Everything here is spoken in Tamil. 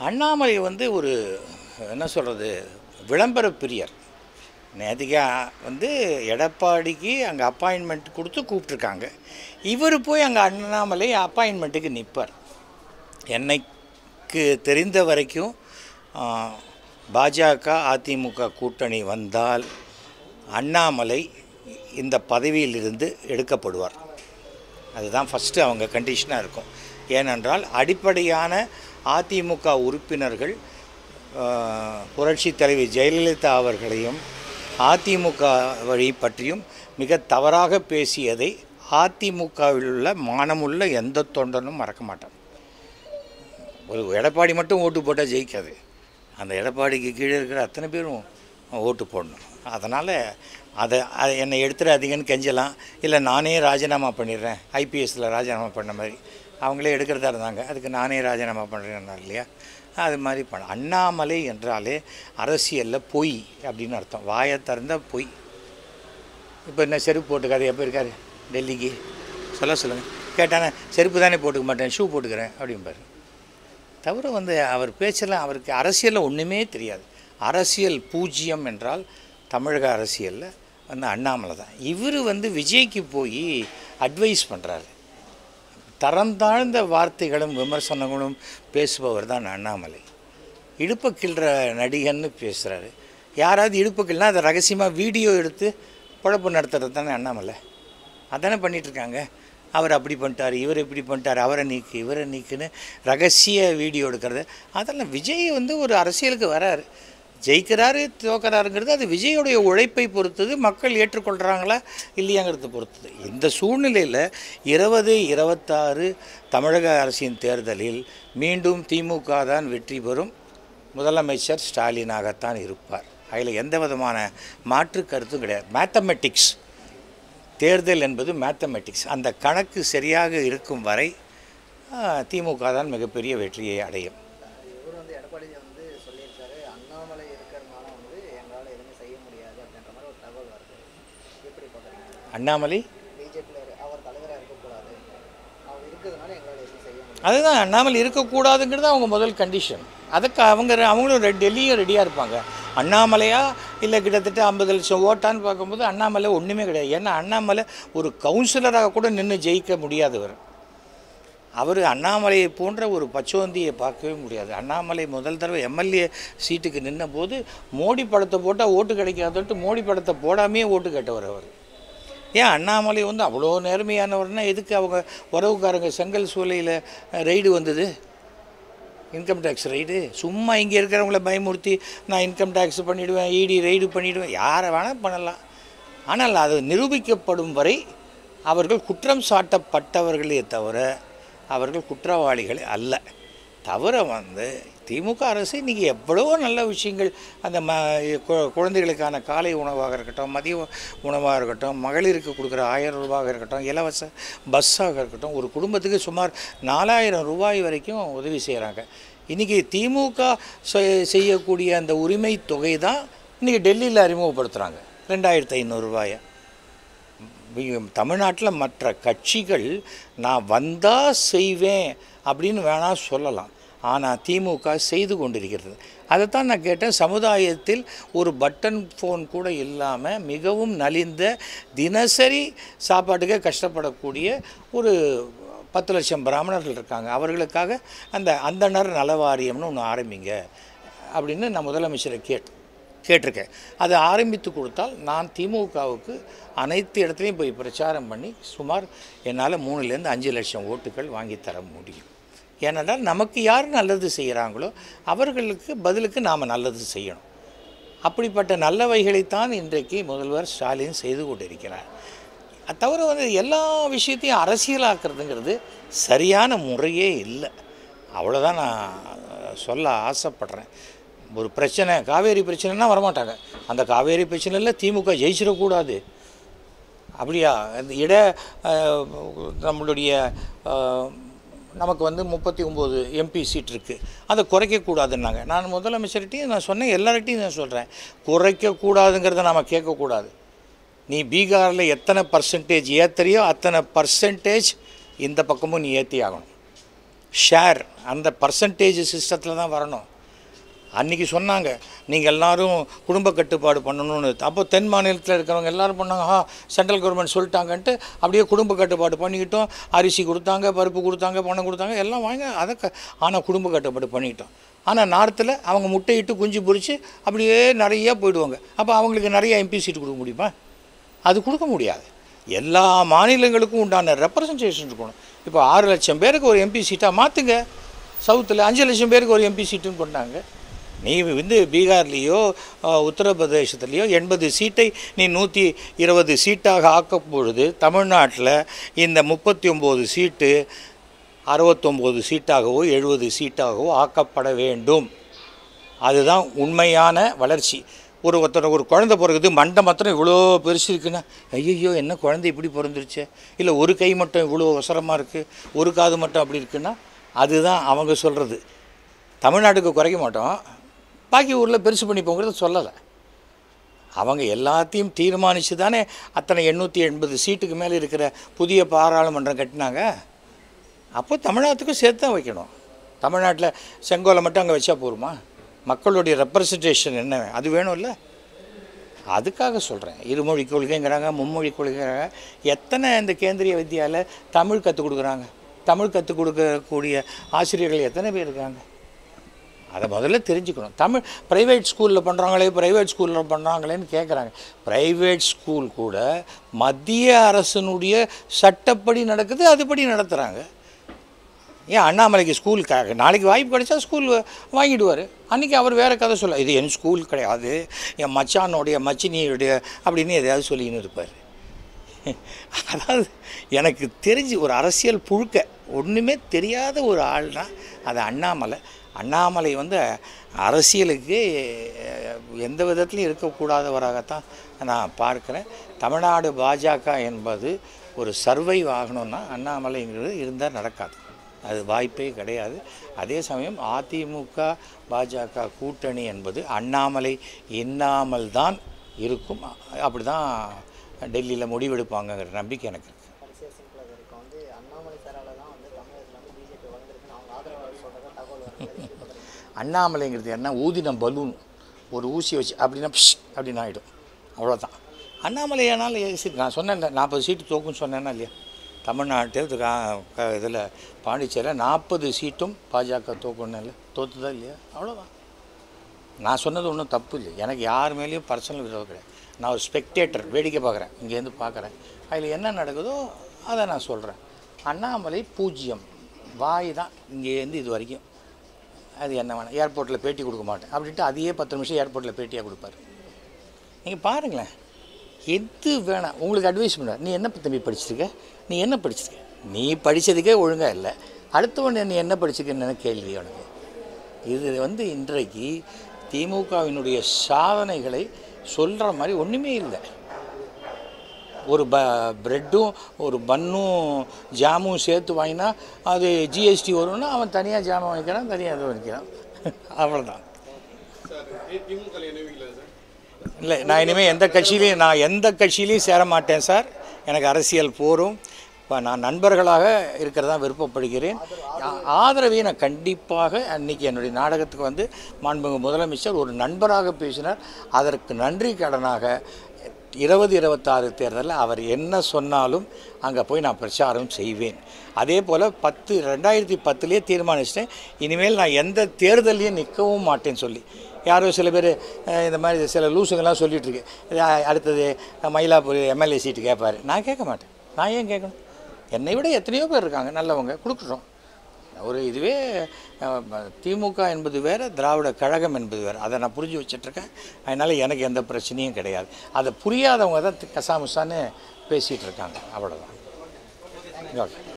அண்ணாமலை வந்து ஒரு என்ன சொல்கிறது, விளம்பர பிரியர். நேற்றுக்கு வந்து எடப்பாடிக்கு அங்கே அப்பாயின்மெண்ட் கொடுத்து கூப்பிட்ருக்காங்க. இவர் போய் அங்கே அண்ணாமலை அப்பாயின்மெண்ட்டுக்கு நிற்பார். எனக்கு தெரிந்த வரைக்கும் பாஜக அதிமுக கூட்டணி வந்தால் அண்ணாமலை இந்த பதவியிலிருந்து எடுக்கப்படுவார். அதுதான் ஃபஸ்ட்டு அவங்க கண்டிஷனாக இருக்கும். ஏனென்றால் அடிப்படையான அதிமுக உறுப்பினர்கள் புரட்சி தலைவி ஜெயலலிதா அவர்களையும் அதிமுக வழி பற்றியும் மிக தவறாக பேசியதை அதிமுகவில் உள்ள மானமுள்ள எந்த தொண்டனும் மறக்க மாட்டான். ஒரு எடப்பாடி மட்டும் ஓட்டு போட்டால் ஜெயிக்காது, அந்த எடப்பாடிக்கு கீழே இருக்கிற அத்தனை பேரும் ஓட்டு போடணும். அதனால் அதை என்னை எடுத்துடாதீங்கன்னு கெஞ்சலாம். இல்லை நானே ராஜினாமா பண்ணிடுறேன், ஐபிஎஸ்சில் ராஜினாமா பண்ண மாதிரி அவங்களே எடுக்கிறதா இருந்தாங்க, அதுக்கு நானே ராஜினாமா பண்ணுறேன்னா இல்லையா, அது மாதிரி பண்ண. அண்ணாமலை என்றாலே அரசியலில் பொய் அப்படின்னு அர்த்தம். வாயை திறந்த பொய். இப்போ என்ன செருப்பு போட்டுக்காது, எப்போ இருக்கார் டெல்லிக்கு சொல்லுங்கள் கேட்டானே, செருப்பு தானே போட்டுக்க மாட்டேன், ஷூ போட்டுக்கிறேன் அப்படிம்பார். தவிர வந்து அவர் பேச்செல்லாம் அவருக்கு அரசியலில் ஒன்றுமே தெரியாது. அரசியல் பூஜ்ஜியம் என்றால் தமிழக அரசியலில் வந்து அண்ணாமலை தான். இவர் வந்து விஜய்க்கு போய் அட்வைஸ் பண்ணுறாரு. தரம் தாழ்ந்த வார்த்தைகளும் விமர்சனங்களும் பேசுபவர் தான் அண்ணாமலை. இடுப்பை கிள்ற நடிகன்னு பேசுகிறாரு. யாராவது இடுப்பை கிள்னா அதை ரகசியமாக வீடியோ எடுத்து குழப்பம் நடத்துறது தானே அண்ணாமலை. அதானே பண்ணிகிட்ருக்காங்க. அவர் அப்படி பண்ணிட்டார், இவர் இப்படி பண்ணிட்டார், அவரை நீக்கு இவரை நீக்குன்னு ரகசிய வீடியோ எடுக்கிறது. அதெல்லாம் விஜய் வந்து ஒரு அரசியலுக்கு வராரு, ஜெயிக்கிறாரு தோக்கிறாருங்கிறது அது விஜயோடைய உழைப்பை பொறுத்தது, மக்கள் ஏற்றுக்கொள்கிறாங்களா இல்லையாங்கிறத பொறுத்தது. இந்த சூழ்நிலையில் 2026 தமிழக அரசின் தேர்தலில் மீண்டும் திமுக தான் வெற்றி பெறும், முதலமைச்சர் ஸ்டாலினாகத்தான் இருப்பார். அதில் எந்த விதமான மாற்று கருத்தும் கிடையாது. மேத்தமெட்டிக்ஸ், தேர்தல் என்பது மேத்தமெட்டிக்ஸ். அந்த கணக்கு சரியாக இருக்கும் வரை திமுக தான் மிகப்பெரிய வெற்றியை அடையும். இவர் வந்து எடப்பாடி வந்து சொல்லியிருக்காரு, அண்ணாமலை இருக்கிறதுனால வந்து எங்களால் எதுவுமே செய்ய முடியாது அப்படின்ற மாதிரி ஒரு தகவல் வருது. எப்படி பார்க்குறீங்க? அண்ணாமலை பிஜேபியில் அவர் தலைவராக இருக்கக்கூடாது, அவர் இருக்கிறதுனால எங்களால் எதுவும் செய்ய முடியாது. அதுதான் அண்ணாமலை இருக்கக்கூடாதுங்கிறது அவங்க முதல் கண்டிஷன். அதுக்கு அவங்களும் டெல்லியும் ரெடியாக இருப்பாங்க. அண்ணாமலையா இல்லை கிட்டத்தட்ட 50 லட்சம் ஓட்டான்னு பார்க்கும்போது அண்ணாமலை ஒன்றுமே கிடையாது. ஏன்னா அண்ணாமலை ஒரு கவுன்சிலராக கூட நின்று ஜெயிக்க முடியாதவர். அவர் அண்ணாமலையை போன்ற ஒரு பச்சோந்தியை பார்க்கவே முடியாது. அண்ணாமலை முதல் தடவை எம்எல்ஏ சீட்டுக்கு நின்ற போது மோடி படத்தை போட்டால் ஓட்டு கிடைக்காதுன்ட்டு மோடி படத்தை போடாமையே ஓட்டு கேட்டவர் அவர். ஏன் அண்ணாமலை வந்து அவ்வளோ நேர்மையானவர்னால் எதுக்கு அவங்க உறவுக்காரங்க செங்கல் சூளையில் ரெய்டு வந்தது, இன்கம் டேக்ஸ் ரைடு? சும்மா இங்கே இருக்கிறவங்கள பயமுறுத்தி நான் இன்கம் டேக்ஸ் பண்ணிவிடுவேன், இடி ரைடு பண்ணிவிடுவேன், யாரை வேணால் பண்ணலாம். ஆனால் அது நிரூபிக்கப்படும் வரை அவர்கள் குற்றம் சாட்டப்பட்டவர்களே தவிர அவர்கள் குற்றவாளிகள் அல்ல. தவிர வந்து திமுக அரசு இன்றைக்கி எவ்வளவோ நல்ல விஷயங்கள், அந்த குழந்தைகளுக்கான காலை உணவாக இருக்கட்டும், மதிய உணவாக இருக்கட்டும், மகளிருக்கு கொடுக்குற 1000 ரூபாயாக இருக்கட்டும், இலவச பஸ்ஸாக இருக்கட்டும், ஒரு குடும்பத்துக்கு சுமார் 4000 ரூபாய் வரைக்கும் உதவி செய்கிறாங்க. இன்றைக்கி திமுக செய்யக்கூடிய அந்த உரிமை தொகை தான் இன்றைக்கி டெல்லியில் அறிமுகப்படுத்துகிறாங்க, 2500 ரூபாயை. தமிழ்நாட்டில் மற்ற கட்சிகள் நான் வந்தால் செய்வேன் அப்படின்னு வேணால் சொல்லலாம், ஆனால் திமுக செய்து கொண்டிருக்கிறது. அதைத்தான் நான் கேட்டேன். சமுதாயத்தில் ஒரு பட்டன் ஃபோன் கூட இல்லாமல் மிகவும் நலிந்த, தினசரி சாப்பாட்டுக்கே கஷ்டப்படக்கூடிய ஒரு 10 லட்சம் பிராமணர்கள் இருக்காங்க. அவர்களுக்காக அந்த அந்தணர் நல வாரியம்னு ஒன்று ஆரம்பிங்க அப்படின்னு நான் முதலமைச்சரை கேட்டிருக்கேன். அதை ஆரம்பித்து கொடுத்தால் நான் திமுகவுக்கு அனைத்து இடத்துலையும் போய் பிரச்சாரம் பண்ணி சுமார் என்னால் 3லேருந்து 5 லட்சம் ஓட்டுகள் வாங்கித்தர முடியும். ஏனென்றால் நமக்கு யார் நல்லது செய்கிறாங்களோ அவர்களுக்கு பதிலுக்கு நாம் நல்லது செய்யணும். அப்படிப்பட்ட நல்லவைகளைத்தான் இன்றைக்கு முதல்வர் ஸ்டாலின் செய்து கொண்டிருக்கிறார். அது தவிர வந்து எல்லா விஷயத்தையும் அரசியலாக்குறதுங்கிறது சரியான முறையே இல்லை. அவ்வளோதான் நான் சொல்ல ஆசைப்படுறேன். ஒரு பிரச்சனை, காவேரி பிரச்சனைனா வரமாட்டாங்க. அந்த காவேரி பிரச்சனையில் திமுக ஜெயிச்சிடக்கூடாது அப்படியா, அந்த நம்மளுடைய நமக்கு வந்து 39 எம்பி சீட் இருக்குது, அதை குறைக்கக்கூடாதுன்னாங்க. நான் முதலமைச்சர்கிட்டையும் நான் சொன்னேன், எல்லார்கிட்டையும் நான் சொல்கிறேன், குறைக்கக்கூடாதுங்கிறத நாம் கேட்கக்கூடாது. நீ பீகாரில் எத்தனை பர்சன்டேஜ் ஏற்றுறியோ அத்தனை பர்சன்டேஜ் இந்த பக்கமும் நீ ஏற்றி ஆகணும். ஷேர் அந்த பர்சன்டேஜ் சிஸ்டத்தில் தான் வரணும். அன்றைக்கி சொன்னாங்க நீங்கள் எல்லோரும் குடும்ப கட்டுப்பாடு பண்ணணும்னு. அப்போ தென் மாநிலத்தில் இருக்கிறவங்க எல்லோரும் பண்ணாங்க, சென்ட்ரல் கவர்மெண்ட் சொல்லிட்டாங்கன்ட்டு அப்படியே குடும்ப கட்டுப்பாடு பண்ணிக்கிட்டோம். அரிசி கொடுத்தாங்க, பருப்பு கொடுத்தாங்க, பணம் கொடுத்தாங்க, எல்லாம் வாங்க அதை ஆனால் குடும்ப கட்டுப்பாடு பண்ணிக்கிட்டோம். ஆனால் நார்த்தில் அவங்க முட்டையிட்டு குஞ்சு பொறிச்சு அப்படியே நிறையா போயிடுவாங்க. அப்போ அவங்களுக்கு நிறைய எம்பி சீட்டு கொடுக்க முடியுமா? அது கொடுக்க முடியாது. எல்லா மாநிலங்களுக்கும் உண்டான ரெப்ரசன்டேஷன் இருக்கணும். இப்போ 6 லட்சம் பேருக்கு ஒரு எம்பி சீட்டாக மாற்றுங்க. சவுத்தில் 5 லட்சம் பேருக்கு ஒரு எம்பி சீட்டுன்னு கொண்டாங்க. நீ வந்து பீகார்லேயோ உத்தரப்பிரதேசத்துலேயோ 80 சீட்டை நீ 120 சீட்டாக ஆக்கும் பொழுது தமிழ்நாட்டில் இந்த 39 சீட்டு 69 சீட்டாகவோ 70 சீட்டாகவோ ஆக்கப்பட வேண்டும். அதுதான் உண்மையான வளர்ச்சி. ஒருத்தர் ஒரு குழந்தை பிறகுது, மண்டை மாத்திரம் இவ்வளோ பெருசு இருக்குன்னா ஐயோ என்ன குழந்தை இப்படி பிறந்துருச்சு, இல்லை ஒரு கை மட்டும் இவ்வளோ அவசரமாக இருக்குது, ஒரு காது மட்டும் அப்படி இருக்குன்னா அதுதான் அவங்க சொல்கிறது. தமிழ்நாட்டுக்கு குறைக்க மாட்டோம், பாக்கி ஊரில் பெருசு பண்ணிப்போங்கிறத சொல்லலை. அவங்க எல்லாத்தையும் தீர்மானித்து தானே அத்தனை 880 சீட்டுக்கு மேலே இருக்கிற புதிய பாராளுமன்றம் கட்டினாங்க. அப்போ தமிழ்நாட்டுக்கும் சேர்த்து தான் வைக்கணும். தமிழ்நாட்டில் செங்கோலை மட்டும் அங்கே வச்சா போருமா? மக்களுடைய ரெப்ரசன்டேஷன் என்ன அது வேணும்ல. அதுக்காக சொல்கிறேன். இருமொழி கொள்கைங்கிறாங்க, மும்மொழி கொள்கைங்கிறாங்க. எத்தனை இந்த கேந்திரிய வித்யாவில் தமிழ் கற்றுக் கொடுக்குறாங்க? தமிழ் கற்றுக் கொடுக்கக்கூடிய ஆசிரியர்கள் எத்தனை பேர் இருக்காங்க? அதை முதல்ல தெரிஞ்சுக்கணும். தமிழ் ப்ரைவேட் ஸ்கூலில் பண்ணுறாங்களேன்னு கேட்குறாங்க. ப்ரைவேட் ஸ்கூல் கூட மத்திய அரசினுடைய சட்டப்படி நடக்குது, அதுபடி நடத்துகிறாங்க. ஏன் அண்ணாமலைக்கு ஸ்கூல் நாளைக்கு வாய்ப்பு கிடைச்சா ஸ்கூல் வாங்கிடுவார். அன்றைக்கி அவர் வேறு கதை சொல்ல, இது என் ஸ்கூல் கிடையாது, என் மச்சானுடைய மச்சினியுடைய அப்படின்னு எதையாவது சொல்லின்னு இருப்பார். அதாவது எனக்கு தெரிஞ்சு ஒரு அரசியல் புழுக்க ஒன்றுமே தெரியாத ஒரு ஆள்னா அது அண்ணாமலை. அண்ணாமலை வந்து அரசியலுக்கு எந்த விதத்துலையும் இருக்கக்கூடாதவராகத்தான் நான் பார்க்குறேன். தமிழ்நாடு பாஜக என்பது ஒரு சர்வைவ் ஆகணும்னா அண்ணாமலைங்கிறது இருந்தால் நடக்காது, அது வாய்ப்பே கிடையாது. அதே சமயம் அதிமுக பாஜக கூட்டணி என்பது அண்ணாமலை இன்னாமல் தான் இருக்கும். அப்படி தான் டெல்லியில் முடிவெடுப்பாங்கங்கிற நம்பிக்கை எனக்கு இருக்குது. அண்ணாமலைங்கிறது என்ன, ஊதின பலூன் ஒரு ஊசி வச்சு அப்படின்னா அப்படின்னு ஆகிடும், அவ்வளோதான். அண்ணாமலை ஆனாலும் சரி, நான் சொன்னேன் 40 சீட்டு தோக்குன்னு சொன்னேன்னா இல்லையா? தமிழ்நாட்டில் இதில் பாண்டிச்சேரியில் 40 சீட்டும் பாஜக தோக்கணும் இல்லை, தோற்றுதா இல்லையா? அவ்வளோதான். நான் சொன்னது ஒன்றும் தப்பு இல்லை. எனக்கு யார் மேலேயும் பர்சனல் விரோதம் கிடையாது. நான் ஒரு ஸ்பெக்டேட்டர், வேடிக்கை பார்க்குறேன், இங்கேருந்து பார்க்குறேன். அதில் என்ன நடக்குதோ அதை நான் சொல்கிறேன். அண்ணாமலை 0 வாய் தான் இங்கேருந்து இது வரைக்கும். அது என்ன வேணாம், ஏர்போர்ட்டில் பேட்டி கொடுக்க மாட்டேன் அப்படின்ட்டு அதையே 10 நிமிஷம் ஏர்போர்ட்டில் பேட்டியாக கொடுப்பார். நீங்கள் பாருங்களேன், எது வேணாம் உங்களுக்கு அட்வைஸ் பண்ணுவார். நீ என்ன தம்பி படிச்சிருக்க, நீ என்ன படிச்சிருக்க, நீ படித்ததுக்கே ஒழுங்காக இல்லை, அடுத்தவன் நீ என்ன படிச்சிருக்கன்னு கேள்வி உனக்கு. இது வந்து இன்றைக்கு திமுகவினுடைய சாதனைகளை சொல்கிற மாதிரி ஒன்றுமே இல்லை. ஒரு ப்ரெட்டும் ஒரு பன்னும் ஜாமும் சேர்த்து வாங்கினா அது ஜிஎஸ்டி வரும்னா அவன் தனியாக ஜாமும் வாங்கிக்கிறான், தனியாக இது வாங்கிக்கிறான், அவ்வளோதான். இல்லை, நான் இனிமேல் எந்த கட்சியிலையும் சேர மாட்டேன் சார். எனக்கு அரசியல் போரும். இப்போ நான் நண்பர்களாக இருக்கிறதா விருப்பப்படுகிறேன். ஆதரவை நான் கண்டிப்பாக அன்றைக்கி என்னுடைய நாடகத்துக்கு வந்து மாண்புமிகு முதலமைச்சர் ஒரு நண்பராக பேசினார். அதற்கு நன்றி கடனாக 2026 தேர்தலில் அவர் என்ன சொன்னாலும் அங்கே போய் நான் பிரச்சாரம் செய்வேன். அதே போல் 2010லேயே தீர்மானிச்சிட்டேன், இனிமேல் நான் எந்த தேர்தலையும் நிற்கவும் மாட்டேன்னு சொல்லி. யாரோ சில பேர் இந்த மாதிரி சில லூசுங்கெல்லாம் சொல்லிகிட்ருக்கு, அடுத்தது மயிலாப்பூர் எம்எல்ஏ சீட்டு கேட்பார். நான் கேட்க மாட்டேன். நான் ஏன் கேட்கணும்? என்னை விட எத்தனையோ பேர் இருக்காங்க நல்லவங்க, கொடுக்குறோம். ஒரு இதுவே திமுக என்பது வேறு, திராவிட கழகம் என்பது வேறு. அதை நான் புரிஞ்சு வச்சிட்ருக்கேன். அதனால் எனக்கு எந்த பிரச்சனையும் கிடையாது. அதை புரியாதவங்க தான் கசாமுசான்னு பேசிகிட்டு இருக்காங்க, அவ்வளோதான். ஓகே.